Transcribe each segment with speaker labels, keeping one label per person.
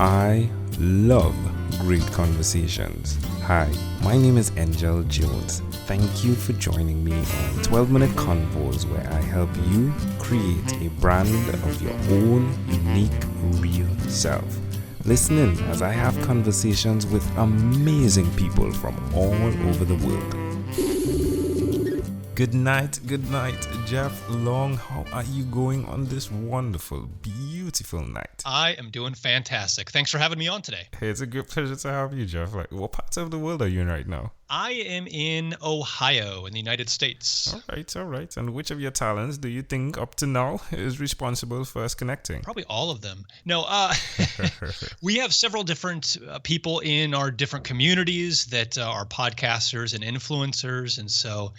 Speaker 1: I love great conversations. Hi, my name is Angel Jones. Thank you for joining me on 12-Minute Convos, where I help you create a brand of your own unique, real self. Listen in as I have conversations with amazing people from all over the world. Good night, Jeff Long. How are you going on this wonderful, beautiful night?
Speaker 2: I am doing fantastic. Thanks for having me on today.
Speaker 1: Hey, it's a good pleasure to have you, Jeff. Like, what parts of the world are you in right now?
Speaker 2: I am in Ohio in the United States.
Speaker 1: All right. And which of your talents do you think up to now is responsible for us connecting?
Speaker 2: Probably all of them. No, we have several different people in our different communities that are podcasters and influencers. And so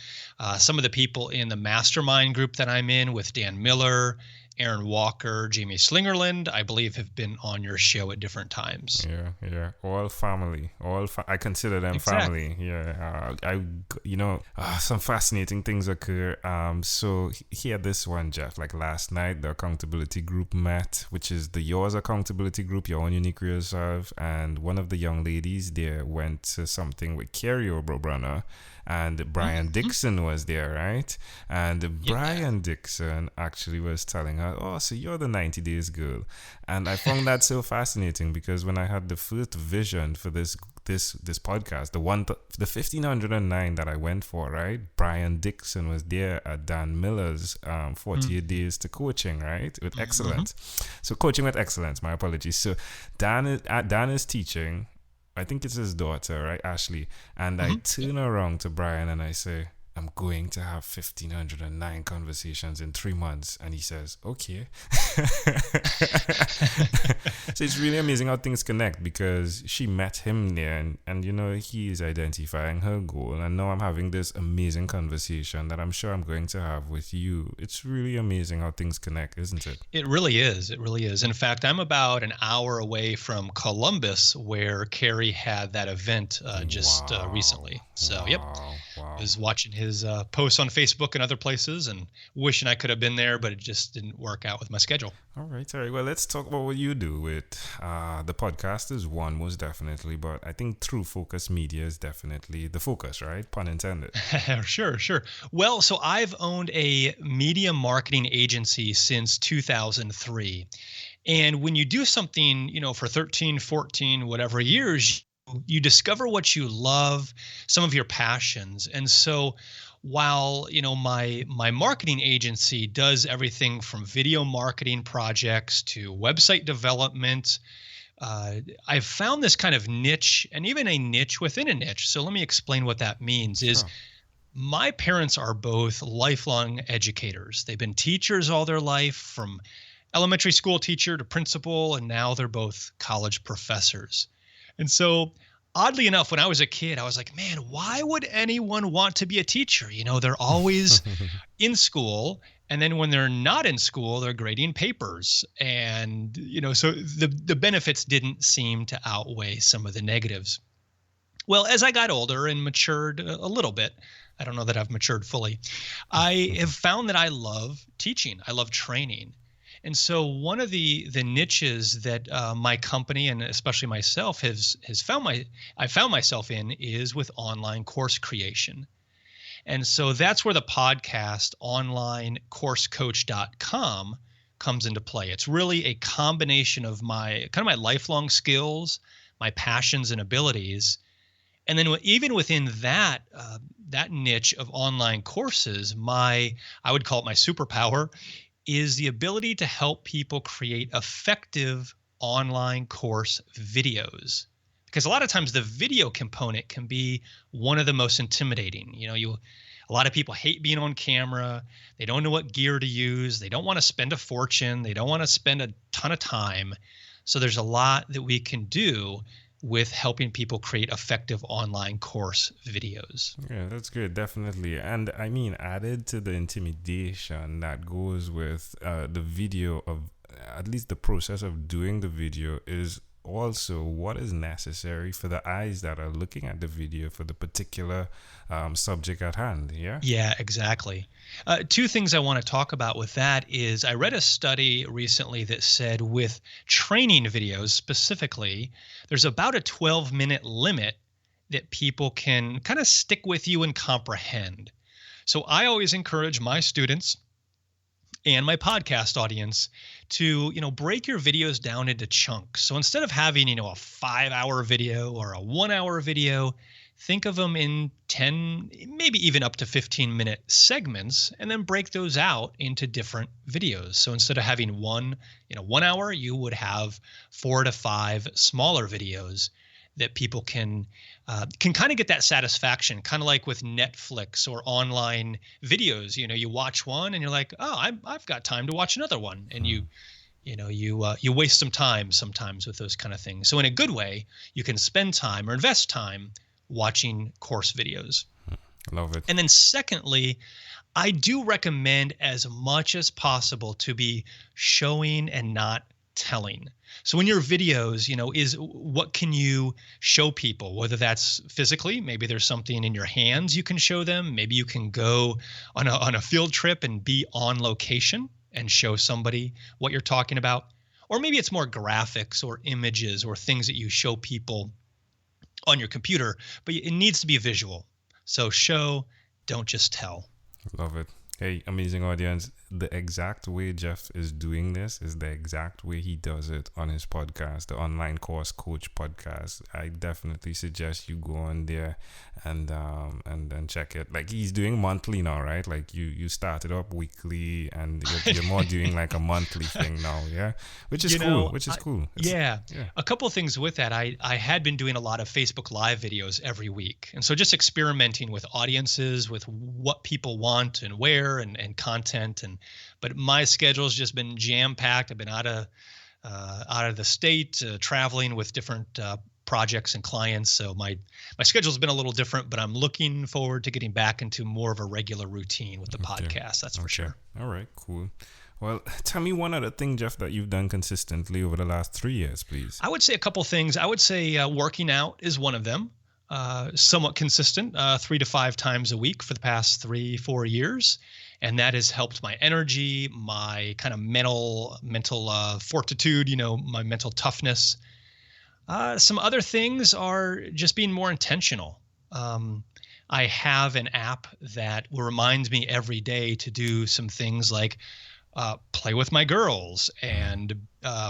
Speaker 2: some of the people in the mastermind group that I'm in with Dan Miller, Aaron Walker, Jamie Slingerland, I believe have been on your show at different times.
Speaker 1: Yeah. All family. I consider them family. Yeah. Some fascinating things occur. So here, this one, Jeff, like last night, the accountability group met, which is the Yours accountability group, your own unique real self. And one of the young ladies there went to something with Carrie Obrobruner. And Brian Dixon was there, right? And Brian Dixon actually was telling her, oh, so you're the 90 Days girl. And I found that so fascinating because when I had the first vision for this podcast, the 1509 that I went for, right? Brian Dixon was there at Dan Miller's 48 Days to Coaching, right? With excellence. So coaching with excellence, my apologies. So Dan is teaching. I think it's his daughter, right, Ashley? And I turn around to Brian and I say, I'm going to have 1,509 conversations in 3 months. And he says, okay. So it's really amazing how things connect because she met him there and he is identifying her goal. And now I'm having this amazing conversation that I'm sure I'm going to have with you. It's really amazing how things connect, isn't it?
Speaker 2: It really is. It really is. In fact, I'm about an hour away from Columbus where Carrie had that event recently. So, I was watching his posts on Facebook and other places and wishing I could have been there, but it just didn't work out with my schedule.
Speaker 1: All right. Well, let's talk about what you do with the podcast is one, most definitely, but I think True Focus Media is definitely the focus, right? Pun intended.
Speaker 2: Sure. Well, so I've owned a media marketing agency since 2003. And when you do something, for 13, 14, whatever years, you discover what you love, some of your passions. And so while, my marketing agency does everything from video marketing projects to website development, I've found this kind of niche and even a niche within a niche. So let me explain what that means is my parents are both lifelong educators. They've been teachers all their life, from elementary school teacher to principal, and now they're both college professors. And so oddly enough, when I was a kid, I was like, man, why would anyone want to be a teacher? They're always in school. And then when they're not in school, they're grading papers. And, so the benefits didn't seem to outweigh some of the negatives. Well, as I got older and matured a little bit, I don't know that I've matured fully, I have found that I love teaching. I love training. And so one of the niches that my company and especially myself I found myself in is with online course creation. And so that's where the podcast onlinecoursecoach.com comes into play. It's really a combination of my lifelong skills, my passions and abilities. And then even within that niche of online courses, I would call it my superpower, is the ability to help people create effective online course videos. Because a lot of times the video component can be one of the most intimidating. A lot of people hate being on camera. They don't know what gear to use. They don't want to spend a fortune. They don't want to spend a ton of time. So there's a lot that we can do with helping people create effective online course videos.
Speaker 1: Yeah, that's good, definitely. And I mean, added to the intimidation that goes with the video, of at least the process of doing the video, is also what is necessary for the eyes that are looking at the video for the particular subject at hand. Yeah.
Speaker 2: Yeah, exactly. Two things I want to talk about with that is I read a study recently that said with training videos specifically, there's about a 12-minute limit that people can kind of stick with you and comprehend. So I always encourage my students and my podcast audience to, break your videos down into chunks. So instead of having, a 5-hour video or a 1-hour video, think of them in 10, maybe even up to 15-minute segments, and then break those out into different videos. So instead of having 1 hour, you would have 4 to 5 smaller videos that people can kind of get that satisfaction, kind of like with Netflix or online videos. You watch one and you're like, oh, I've got time to watch another one, and you waste some time sometimes with those kind of things. So in a good way, you can spend time or invest time watching course videos.
Speaker 1: Love it.
Speaker 2: And then secondly, I do recommend as much as possible to be showing and not telling. So in your videos, is what can you show people, whether that's physically, maybe there's something in your hands you can show them. Maybe you can go on a field trip and be on location and show somebody what you're talking about. Or maybe it's more graphics or images or things that you show people on your computer, but it needs to be visual. So show, don't just tell.
Speaker 1: Love it. Hey, amazing audience. The exact way Jeff is doing this is the exact way he does it on his podcast, the Online Course Coach podcast. I definitely suggest you go on there and check it. Like, he's doing monthly now, right? Like you started up weekly and you're more doing like a monthly thing now, yeah? Which is cool.
Speaker 2: Yeah. A couple of things with that. I had been doing a lot of Facebook Live videos every week. And so just experimenting with audiences, with what people want and where and content. But my schedule's just been jam-packed. I've been out of the state, traveling with different projects and clients. So my schedule's been a little different, but I'm looking forward to getting back into more of a regular routine with the podcast. That's for sure.
Speaker 1: All right, cool. Well, tell me one other thing, Jeff, that you've done consistently over the last 3 years, please.
Speaker 2: I would say a couple things. I would say working out is one of them. Somewhat consistent, 3 to 5 times a week for the past 3-4 years. And that has helped my energy, my kind of mental fortitude, my mental toughness. Some other things are just being more intentional. I have an app that reminds me every day to do some things like play with my girls and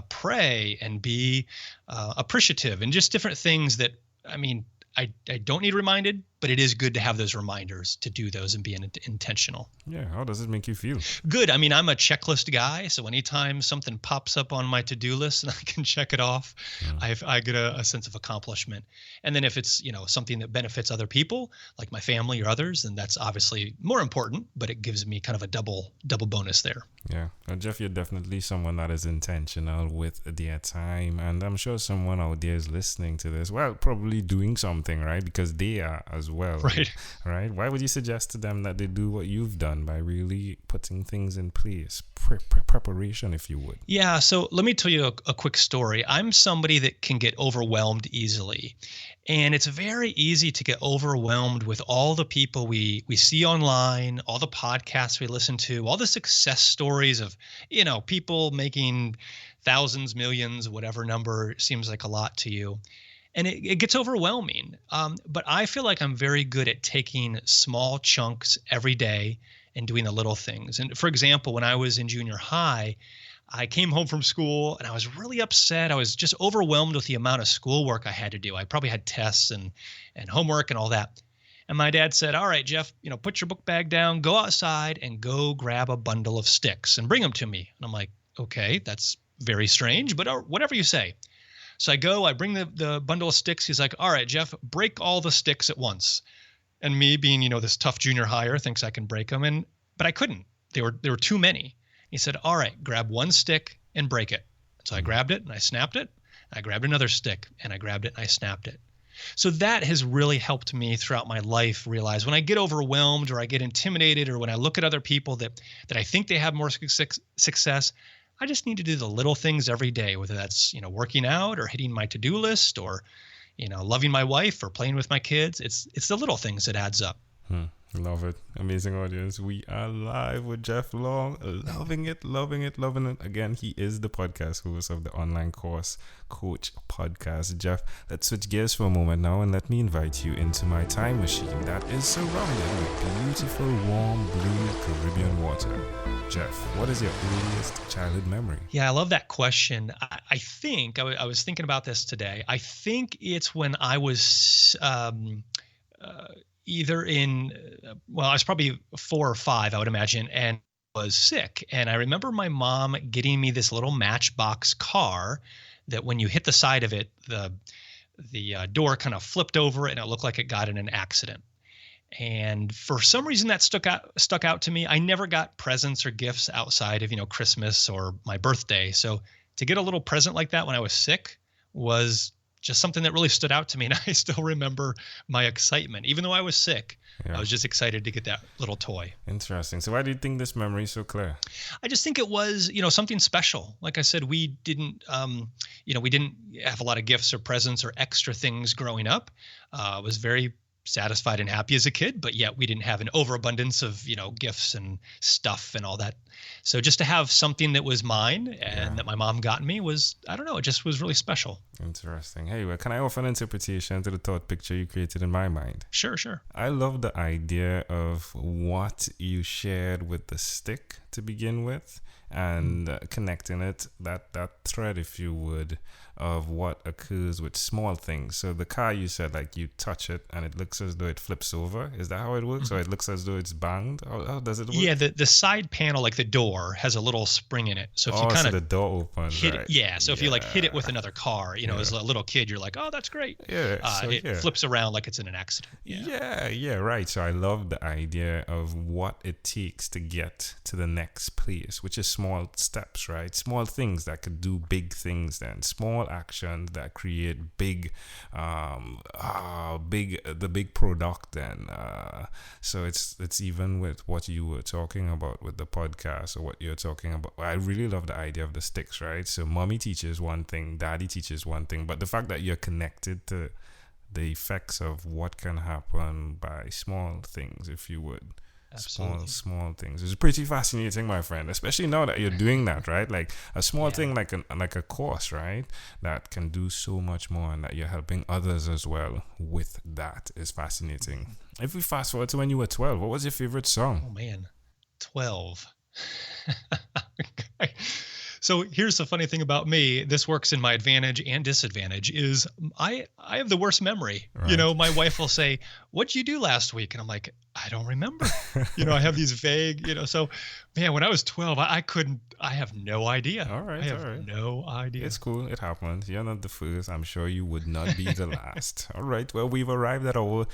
Speaker 2: pray and be appreciative, and just different things that, I don't need reminded, but it is good to have those reminders to do those and be intentional.
Speaker 1: Yeah. How does it make you feel?
Speaker 2: Good. I'm a checklist guy. So anytime something pops up on my to-do list and I can check it off, I get a sense of accomplishment. And then if it's, something that benefits other people, like my family or others, then that's obviously more important, but it gives me kind of a double bonus there.
Speaker 1: Yeah. Jeff, you're definitely someone that is intentional with their time. And I'm sure someone out there is listening to this, well, probably doing something, right? Because they are as well. Right. Why would you suggest to them that they do what you've done by really putting things in place, preparation, if you would? Yeah.
Speaker 2: So let me tell you a quick story. I'm somebody that can get overwhelmed easily. And it's very easy to get overwhelmed with all the people we see online, all the podcasts we listen to, all the success stories of, people making thousands, millions, whatever number seems like a lot to you. And it gets overwhelming. But I feel like I'm very good at taking small chunks every day and doing the little things. And for example, when I was in junior high, I came home from school and I was really upset. I was just overwhelmed with the amount of schoolwork I had to do. I probably had tests and homework and all that. And my dad said, all right, Jeff, put your book bag down, go outside and go grab a bundle of sticks and bring them to me. And I'm like, okay, that's very strange, but whatever you say. So I bring the bundle of sticks. He's like, all right, Jeff, break all the sticks at once. And me being, this tough junior higher thinks I can break them. But I couldn't. There were too many. He said, all right, grab one stick and break it. So I grabbed it and I snapped it. I grabbed another stick and I grabbed it and I snapped it. So that has really helped me throughout my life realize when I get overwhelmed or I get intimidated or when I look at other people that I think they have more success, I just need to do the little things every day, whether that's, working out or hitting my to-do list or, loving my wife or playing with my kids. It's the little things that adds up.
Speaker 1: Love it. Amazing audience. We are live with Jeff Long. Loving it, loving it, loving it. Again, he is the podcast host of the Online Course Coach podcast. Jeff, let's switch gears for a moment now and let me invite you into my time machine that is surrounded with beautiful, warm, blue Caribbean water. Jeff, what is your earliest childhood memory?
Speaker 2: Yeah, I love that question. I think, I was thinking about this today. I think it's when I was either I was probably 4 or 5, I would imagine, and was sick. And I remember my mom getting me this little Matchbox car that when you hit the side of it, the door kind of flipped over and it looked like it got in an accident. And for some reason that stuck out to me. I never got presents or gifts outside of, Christmas or my birthday. So to get a little present like that when I was sick was just something that really stood out to me. And I still remember my excitement. Even though I was sick, I was just excited to get that little toy.
Speaker 1: Interesting. So why do you think this memory is so clear?
Speaker 2: I just think it was, something special. Like I said, we didn't have a lot of gifts or presents or extra things growing up. I was very satisfied and happy as a kid, but yet we didn't have an overabundance of, gifts and stuff and all that. So just to have something that was mine and that my mom got me was, I don't know, it just was really special.
Speaker 1: Interesting. Hey, well, can I offer an interpretation to the thought picture you created in my mind?
Speaker 2: Sure.
Speaker 1: I love the idea of what you shared with the stick to begin with and connecting it, that thread, if you would, of what occurs with small things. So the car, you said, like you touch it and it looks as though it flips over. Is that how it works? Or it looks as though it's banged? How does it work?
Speaker 2: Yeah, the side panel, like the door, has a little spring in it. So if you kind of
Speaker 1: the door opens,
Speaker 2: hit
Speaker 1: right?
Speaker 2: it, so if you hit it with another car, as a little kid, you're like, oh, that's great. It flips around like it's in an accident.
Speaker 1: Yeah, right. So I love the idea of what it takes to get to the next place, which is small steps, right? Small things that could do big things then. Small actions that create big product then. So it's even with what you were talking about with the podcast or what you're talking about. I really love the idea of the sticks, right? So mommy teaches one thing, daddy teaches one thing, but the fact that you're connected to the effects of what can happen by small things, if you would.
Speaker 2: Absolutely.
Speaker 1: Small things. It's pretty fascinating, my friend, especially now that you're doing that, right? Like a small thing like a course, right? That can do so much more and that you're helping others as well with that is fascinating. If we fast forward to when you were 12, what was your favorite song?
Speaker 2: Oh, man. 12. So here's the funny thing about me. This works in my advantage and disadvantage is I have the worst memory. Right. My wife will say, what'd you do last week? And I'm like, I don't remember. I have these vague, so man, when I was 12, I have no idea.
Speaker 1: All right.
Speaker 2: I have no idea.
Speaker 1: It's cool. It happens. You're not the first. I'm sure you would not be the last. All right. Well, we've arrived at our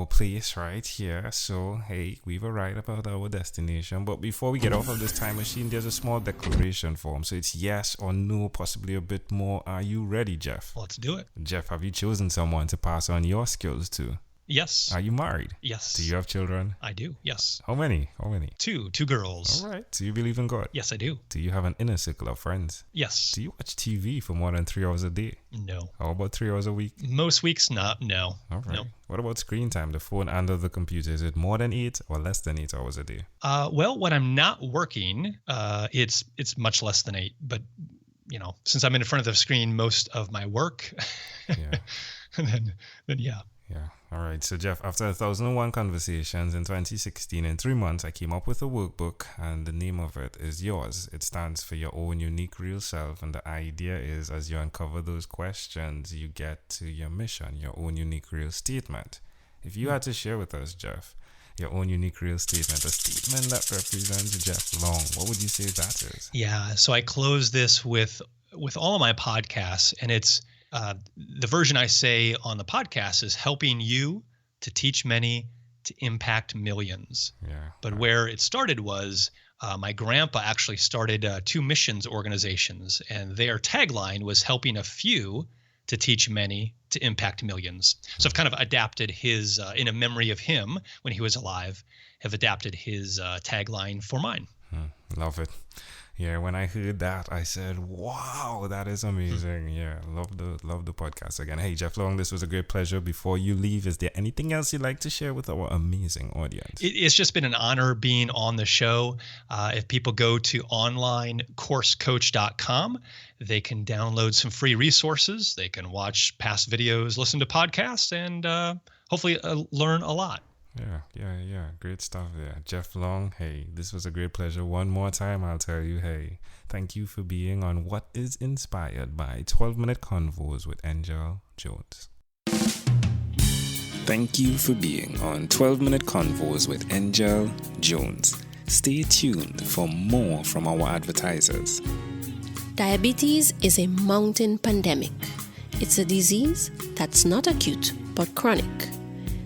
Speaker 1: place right here. So hey, we've arrived about our destination. But before we get off of this time machine, there's a small declaration form. So it's yes or no, possibly a bit more. Are you ready, Jeff?
Speaker 2: Let's do it.
Speaker 1: Jeff, have you chosen someone to pass on your skills to?
Speaker 2: Yes.
Speaker 1: Are you married?
Speaker 2: Yes.
Speaker 1: Do you have children?
Speaker 2: I do. Yes.
Speaker 1: How many?
Speaker 2: Two girls.
Speaker 1: All right. Do you believe in God?
Speaker 2: Yes, I do.
Speaker 1: Do you have an inner circle of friends?
Speaker 2: Yes.
Speaker 1: Do you watch TV for more than 3 hours a day?
Speaker 2: No.
Speaker 1: How about 3 hours a week?
Speaker 2: Most weeks, not. No.
Speaker 1: All right.
Speaker 2: No.
Speaker 1: What about screen time, the phone and the computer? Is it more than 8 or less than 8 hours a day?
Speaker 2: Well, when I'm not working, it's much less than 8. But since I'm in front of the screen most of my work, then yeah.
Speaker 1: Yeah. All right. So, Jeff, after 1,001 conversations in 2016, in 3 months, I came up with a workbook, and the name of it is yours. It stands for your own unique real self. And the idea is, as you uncover those questions, you get to your mission, your own unique real statement. If you had to share with us, Jeff, your own unique real statement, a statement that represents Jeff Long, what would you say that is?
Speaker 2: Yeah. So I close this with all of my podcasts, and it's, the version I say on the podcast is helping you to teach many to impact millions.
Speaker 1: Yeah.
Speaker 2: But where it started was my grandpa actually started 2 missions organizations, and their tagline was helping a few to teach many to impact millions. So I've kind of adapted his, in a memory of him when he was alive, have adapted his tagline for mine.
Speaker 1: Love it. Yeah, when I heard that, I said, "Wow, that is amazing." Yeah, love the podcast again. Hey, Jeff Long, this was a great pleasure. Before you leave, is there anything else you'd like to share with our amazing audience?
Speaker 2: It's just been an honor being on the show. If people go to onlinecoursecoach.com, they can download some free resources. They can watch past videos, listen to podcasts, and hopefully learn a lot.
Speaker 1: Yeah. Great stuff there. Jeff Long, hey, this was a great pleasure. One more time, I'll tell you, hey, thank you for being on What is Inspired by 12-Minute Convos with Angel Jones. Thank you for being on 12-Minute Convos with Angel Jones. Stay tuned for more from our advertisers.
Speaker 3: Diabetes is a mountain pandemic. It's a disease that's not acute but chronic.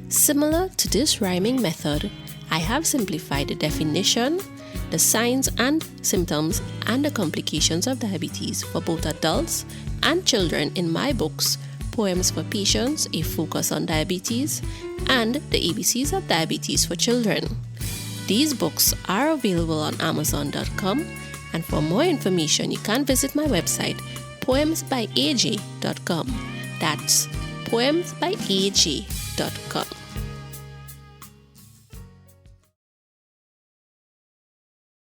Speaker 3: Similar to this rhyming method, I have simplified the definition, the signs and symptoms, and the complications of diabetes for both adults and children in my books, Poems for Patients, A Focus on Diabetes, and The ABCs of Diabetes for Children. These books are available on Amazon.com, and for more information, you can visit my website, poemsbyaj.com. That's poemsbyaj.com.